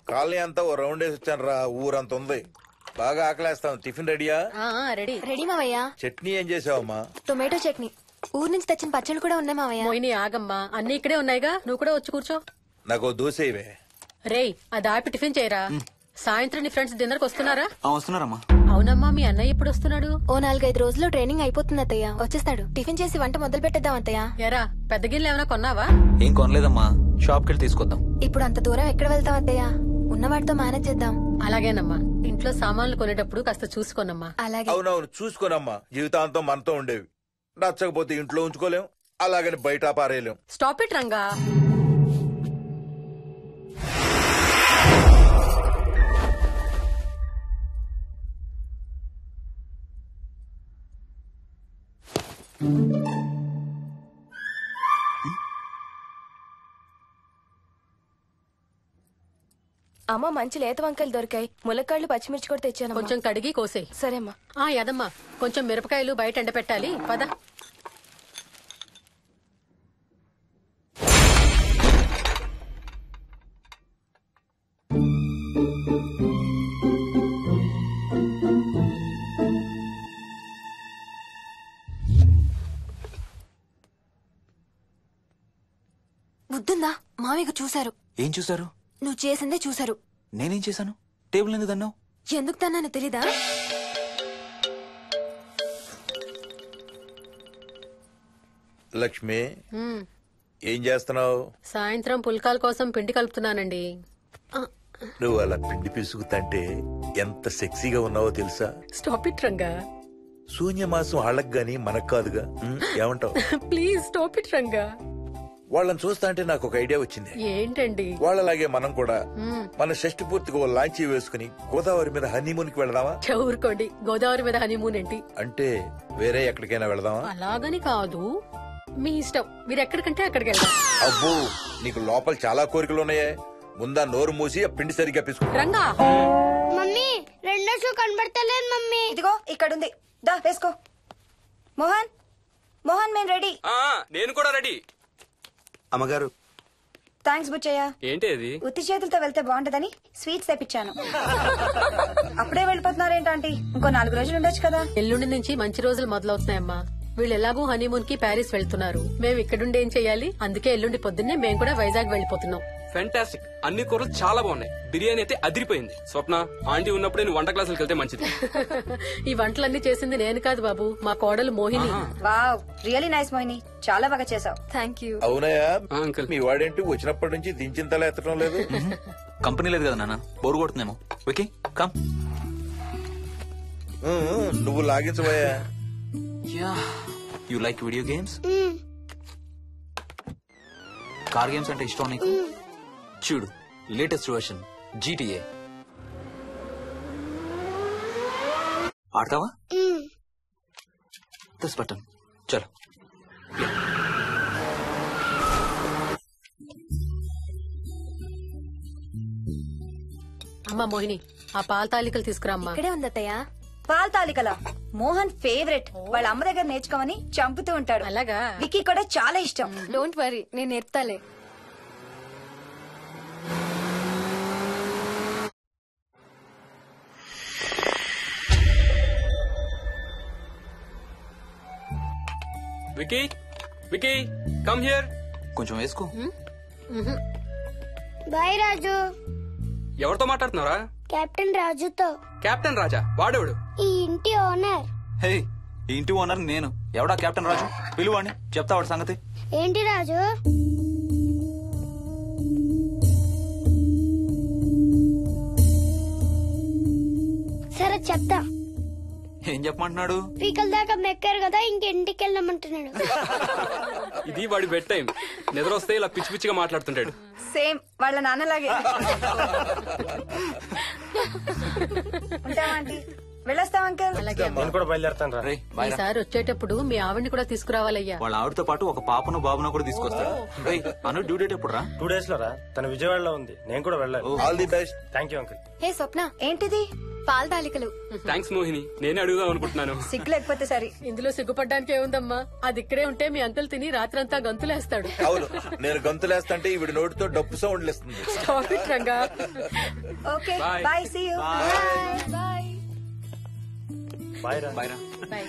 Colony అంతా ఓ round వేసి వచ్చాను రా. ఊరంత ఉంది. బాగా ఆకలేస్తాం. టిఫిన్ రెడీయా? రెడీ రెడీ మావయ్య. చట్నీ ఏం చేసావమ్మా? టొమాటో చట్నీ. ఊరు నుంచి తెచ్చిన పచ్చళ్ళు కూడా ఉన్నాయి మావయ్య. మోయిని ఆగమ్మా, అన్ని ఇక్కడే ఉన్నాయిగా, నువ్వు కూడా వచ్చి కూర్చో. నాకు దోశ ఇవే. రేయ్, అది ఆపి టిఫిన్ చేయరా. సాయంత్రం నీ ఫ్రెండ్స్ డిన్నర్ కి వస్తున్నారా? వస్తున్నారమ్మా. అవునమ్మా, మీ అన్నయ్య ఎప్పుడు వస్తున్నాడు? ఓ 4-5 రోజుల్లో ట్రైనింగ్ అయిపోతుంది అత్తయ్య, వచ్చేస్తాడు. టిఫిన్ చేసి వంట మొదలు పెట్టేద్దాం అత్తయ్య. ఎరా, పెద్ద గిన్నెలు ఏమైనా కొన్నావా? ఏం కొనలేదమ్మా, షాప్ కెళ్ళి తీసుకొద్దాం. ఇప్పుడు అంత దూరం ఎక్కడ వెళ్తాం అత్తయ్య? ఉన్నవాటితో మేనేజ్ చేద్దాం. అలాగేనమ్మా, ఇంట్లో సామాన్లు కొనేటప్పుడు కాస్త చూసుకోనమ్మా. అలాగే. అవునవును, చూసుకోనమ్మా. జీవితాంతం మనతో ఉండేవి. నచ్చకపోతే ఇంట్లో ఉంచుకోలేం, అలాగని బయట పారేయలేం. Stop it Ranga. అమ్మ, మంచి లేత వంకాయలు దొరికాయి. ములక్కాళ్ళు, పచ్చిమిర్చి కూడా తెచ్చాను. కొంచెం కడిగి కోసేయ్. సరేమ్మా. యదమ్మా, కొంచెం మిరపకాయలు బయట ఎండపెట్టాలి, పద. బుద్ధుందా? మామయ్య చూశారు. ఏం చూసారు? నువ్వు చేసిందే చూశారు. నేనేం చేశాను? టేబుల్ ఎందుకు దన్నావు? ఎందుకు తన్నాను తెలీదా? లక్ష్మి, ఏం చేస్తున్నావు? సాయంత్రం పుల్కాల కోసం పిండి కలుపుతున్నానండి. నువ్వు అలా పిండి పిసుకుతంటే ఎంత సెక్సీగా ఉన్నావో తెలుసా? Stop it Ranga. శూన్యమాసం వాళ్ళకి గాని మనకు కాదుగా. ఏమంటావు? Please stop it Ranga. వాళ్ళని చూస్తా అంటే నాకు ఒక ఐడియా వచ్చింది. ఏంటండి? వాళ్ళలాగే మనం కూడా మన షష్టి పూర్తిగా ఓ లాంచీ వేసుకుని గోదావరి మీద హనీమూన్ కి వెళదామా? ఊరుకోండి, గోదావరి మీద హనీమూన్ ఏంటి? అంటే వేరే ఎక్కడికైనా వెళదామా? అలాగని కాదు, మీ ఇష్టం. మీరు ఎక్కడికంటే అక్కడికి వెళ్దాం. అబ్బో, నీకు లోపల చాలా కోరికలు ఉన్నాయే. ముందా నోరు మూసి ఆ పిండి సరిగ్గా పిసుకు. రంగా. మమ్మీ, రెండో షూ కనబడతలేదు మమ్మీ. ఇదిగో ఇక్కడుంది, దా వేసుకో. మోహన్, మోహన్, మేము రెడీ. నేను కూడా రెడీ. అమ్మగారు. థ్యాంక్స్ బుచ్చయ్య. ఏంటి అది? ఉత్తి చేతులతో వెళ్తే బాగుంటదని స్వీట్స్ తెప్పించాను. అప్పుడే వెళ్ళిపోతున్నారేంటి? ఇంకో 4 రోజులు ఉండొచ్చు కదా. ఎల్లుండి నుంచి మంచి రోజులు మొదలవుతున్నాయమ్మా. వీళ్ళు ఎలాగూ హనీమూన్ కి ప్యారిస్ వెళ్తున్నారు. మేము ఇక్కడుండి ఏం చెయ్యాలి? అందుకే ఎల్లుండి పొద్దున్నే మేము కూడా వైజాగ్ వెళ్ళిపోతున్నాం. ఫెంటాస్టిక్, అన్ని కూరలు చాలా బాగున్నాయి. బిర్యానీ అయితే అదిరిపోయింది. స్వప్న, ఆంటీ ఉన్నప్పుడే నువ్వు వంట క్లాసులకు వెళ్తే మంచిది. ఈ వంటలన్నీ చేసింది నేను కాదు బాబు, మా కోడలు Mohini. Wow, really nice Mohini, చాలా బాగా చేసావు. Thank you. అవునయా, అంకుల్. మీ వాడేంటి వచ్చినప్పటి నుంచి దించిన తల ఎత్తడం లేదు? కంపెనీ లేదు కదా నాన్న, బోరు కొడుతుందేమో. Okay come. నువ్వు లాగించబోయా? You like video games? Car games అంటే ఇష్టం నీకు? చూడు, లేటెస్ట్ వర్షన్ GTA. ఆడతావా? This button. చలో. అమ్మా మోహిని, ఆ పాల తాలికలు తీసుకురామ్మా. ఇక్కడే ఉంది అత్తయ్య. పాల్ తాలికల మోహన్ ఫేవరెట్. వాళ్ళ అమ్మ దగ్గర నేర్చుకోమని చంపుతూ ఉంటాడు. అలాగా? విక్కీ కూడా చాలా ఇష్టం. డోంట్ వరీ, నేను నేర్పుతాలే. Vicky, Vicky, come here. కొంచెం వేసుకో. బాయ్ రాజు. ఎవరితో మాట్లాడుతున్నారా? కెప్టెన్ రాజుతో. కెప్టెన్ రాజా? వాడేవాడు? ఈ ఇంటి ఓనర్. హే, ఈ ఇంటి ఓనర్ నేను. ఎవడా కెప్టెన్ రాజు? పిలువాడిని, చెప్తా వాడి సంగతి. ఏంటి రాజు? సరే చెప్తా. ఏం చెప్పమంటున్నాడు? పీకల దాకా మెక్కారు కదా, ఇంటికి వెళ్ళమంటున్నాడు. ఇది వాడి బెడ్ టైం. నిద్ర వస్తే ఇలా పిచ్చి పిచ్చిగా మాట్లాడుతుంటాడు. సేమ్ వాళ్ళ నాన్నలాగే. ఉంటావా ఆంటీ? వెళ్ళొస్తాం అంకుల్. అలాగే అమ్మా. నేను కూడా బయలుదేరుతాను రా. రే బాయ్ రా. ఈసారి వచ్చేటప్పుడు మీ ఆవిడ్ని కూడా తీసుకురావాలయ్యా. వాళ్ళ ఆవిడతో పాటు ఒక పాపను బాబును కూడా తీసుకొస్తాడు. రే అను డ్యూ డేట్ ఎప్పుడు రా? 2 days లో రా. తన విజయవాడలో ఉంది, నేను కూడా వెళ్ళాలి. All the best. Thank you uncle. Hey Swapna, ఏంటిది? పాల తాలికలు. థ్యాంక్స్ మోహిని, నేనే అడుగుదాం అనుకుంటున్నాను. సిగ్గు లేకపోతే సరే. ఇందులో సిగ్గుపడ్డానికి ఏముందమ్మా, అది ఇక్కడే ఉంటే మీ అంకుల్ తిని రాత్రంతా గంతులేస్తాడు. అవును, నేను గంతులేస్తంటే ఈవిడ నోటితో డప్పు సౌండ్లు ఇస్తుంది. Stop it, Ranga. Okay Bye. Bye, see you. Bye. Bye రా. బాయ్ రా. Bye.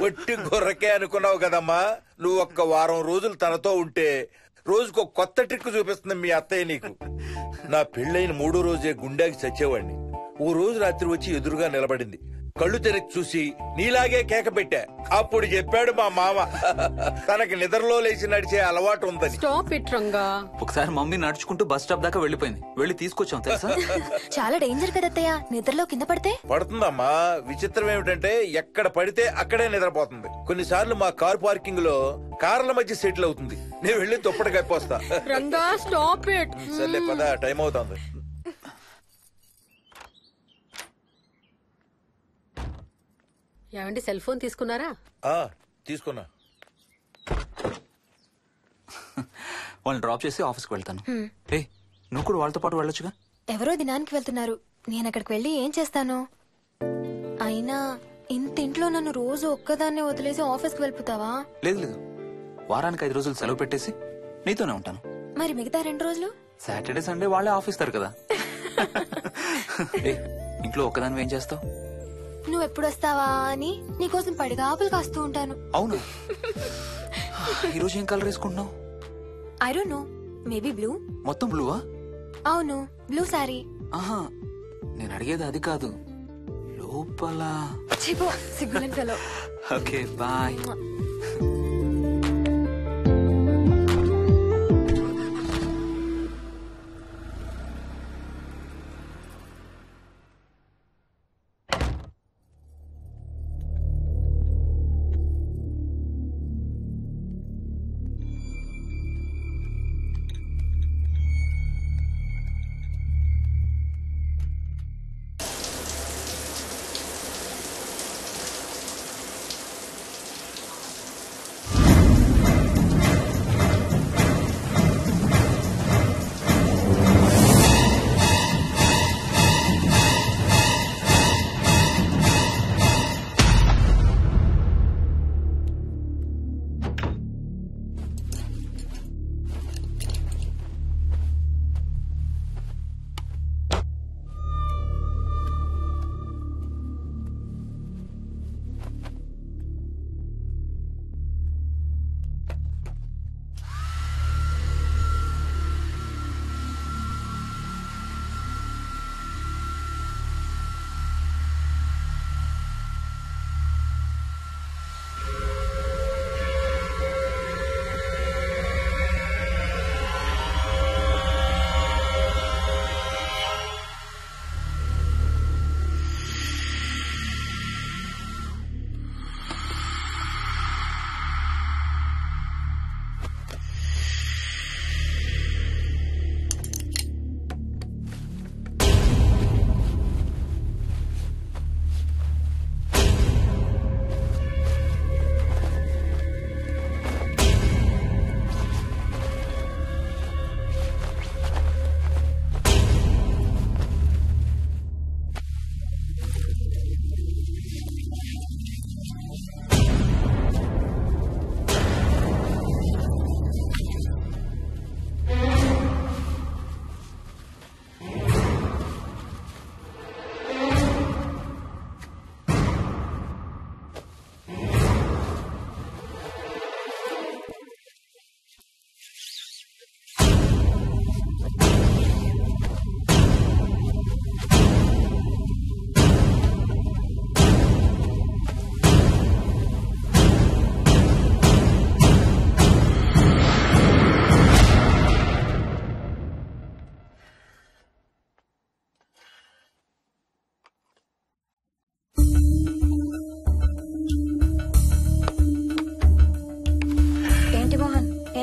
ఒట్టి గొర్రకే అనుకున్నావు కదమ్మా. నువ్వు ఒక్క వారం రోజులు తనతో ఉంటే రోజుకో కొత్త ట్రిక్ చూపిస్తుంది మీ అత్తయ్య నీకు. నా పెళ్ళైన 3వ రోజే గుండెకి చచ్చేవాడిని. ఓ రోజు రాత్రి వచ్చి ఎదురుగా నిలబడింది. కళ్ళు తెరిచి చూసి నీలాగే కేక పెట్టా. అప్పుడు చెప్పాడు మా మామ తనకి నిద్రలో లేచి నడిచే అలవాటు ఉందని. Stop it, Ranga. ఒకసారి మమ్మీ నడుచుకుంటూ బస్ స్టాప్ దాకా వెళ్ళిపోయింది. వెళ్ళి తీసుకొచ్చాం తెలుసా. చాలా డేంజర్ కదా అత్తయ్య, నిద్రలో కింద పడితే. పడుతుందమ్మా. విచిత్రం ఏమిటంటే ఎక్కడ పడితే అక్కడే నిద్రపోతుంది. కొన్నిసార్లు మా కార్ పార్కింగ్ లో కార్ల మధ్య సెటిల్ అవుతుంది. నేను వెళ్ళి దుప్పటి కప్పొస్తా. Ranga, stop it. సర్లే పద, టైం అవుతుంది. ఏమండి, సెల్ ఫోన్ తీసుకున్నారా? తీసుకున్నా. వాళ్ళని డ్రాప్ చేసి ఆఫీస్కి వెళ్తాను. ఏ నువ్వు కూడా వాళ్ళతో పాటు వెళ్ళొచ్చుగా. ఎవరో దినానికి వెళ్తున్నారు, నేను అక్కడికి వెళ్ళి ఏం చేస్తాను? అయినా ఇంత ఇంట్లో నన్ను రోజు ఒక్కదాన్నే వదిలేసి ఆఫీస్కి వెళ్ళిపోతావా? లేదు లేదు, వారానికి 5 రోజులు సెలవు పెట్టేసి నీతోనే ఉంటాను. మరి మిగతా 2 రోజులు? సాటర్డే సండే వాళ్ళే ఆఫీస్ తారు కదా. ఏ ఇంట్లో ఒక్కదాన్ని ఏం చేస్తావు? నువ్వు ఎప్పుడు వస్తావా అని నీకోసం పడిగాపులు కాస్తూ ఉంటాను. అవును. ఈరోజు ఏం కలర్ వేసుకుంటున్నావు? I don't know, maybe blue. మొత్తం బ్లూవా? అవును, బ్లూ సారీ. ఆహా, నేను అడిగేది అది కాదు, లోపల. సిగ్గులేని ఫెలో. Okay bye.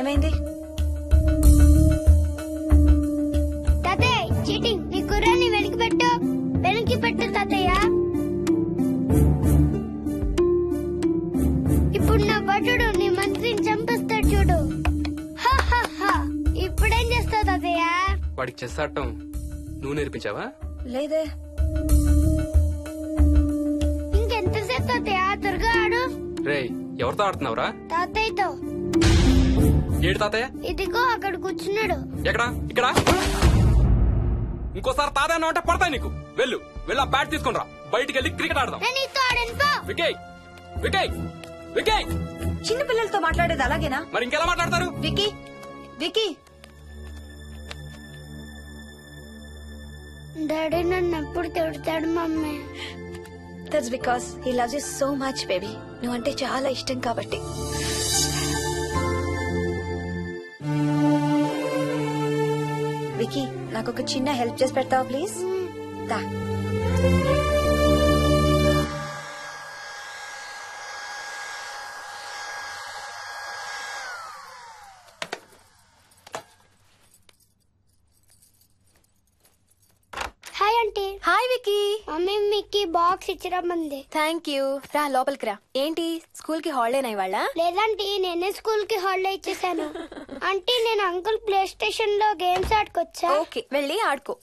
ఏమైంది? తాతయ్య చీటింగ్. నీ కుర్రాన్ని వెనక్కి పెట్టు. వెనక్కి పెట్టు తాతయ్య. ఇప్పుడు నా భటుడు నీ మంత్రిని చంపేస్తాడు చూడు. హా, హా, హా. ఇప్పుడేం చేస్తావు తాతయ్య? వాడికి చెస్ ఆడటం నువ్వు నేర్పించావా? లేదే. ఇంకెంతసేపు తాతయ్య? త్వరగా ఆడు. రేయ్, ఎవరితో ఆడుతున్నావురా? తాతయ్యతో. ఏడు తాతయ్య? ఇదిగో అక్కడ కూర్చున్నాడు. ఎక్కడా? ఇక్కడ. ఇంకోసారి తాతయ్య అన్నావు అంటే పడతాయి నీకు. వెళ్ళు వెళ్ళి ఆ బ్యాట్ తీసుకుని రా. బయటికి వెళ్ళి క్రికెట్ ఆడదాం. నేను నీతో ఆడను పో. వికయ్ వికయ్ వికయ్. చిన్న పిల్లలతో మాట్లాడేది అలాగేనా? మరి ఇంకెలా మాట్లాడతారు? Wiki, wiki. డాడీ నన్ను ఎప్పుడు తిడతాడు mummy. That's because he loves you so much baby. నువ్వంటే చాలా ఇష్టం కాబట్టి. వికీ, నాకు ఒక చిన్న హెల్ప్ చేసి పెడతావా ప్లీజ్? దా. Hi aunty. Hi Vicky. Mummy మీకు బాక్స్ ఇచ్చిరమ్మంది. Thank you. రా లోపలికి రా. ఏంటి స్కూల్ కి హాలిడేనా ఇవాళ? లేదంటే నేనే స్కూల్ కి హాలిడే ఇచ్చేసాను. అంటే నేను అంకుల్ ప్లే స్టేషన్ లో గేమ్స్ ఆడుకోవచ్చా? ఓకే, వెళ్ళి ఆడుకో.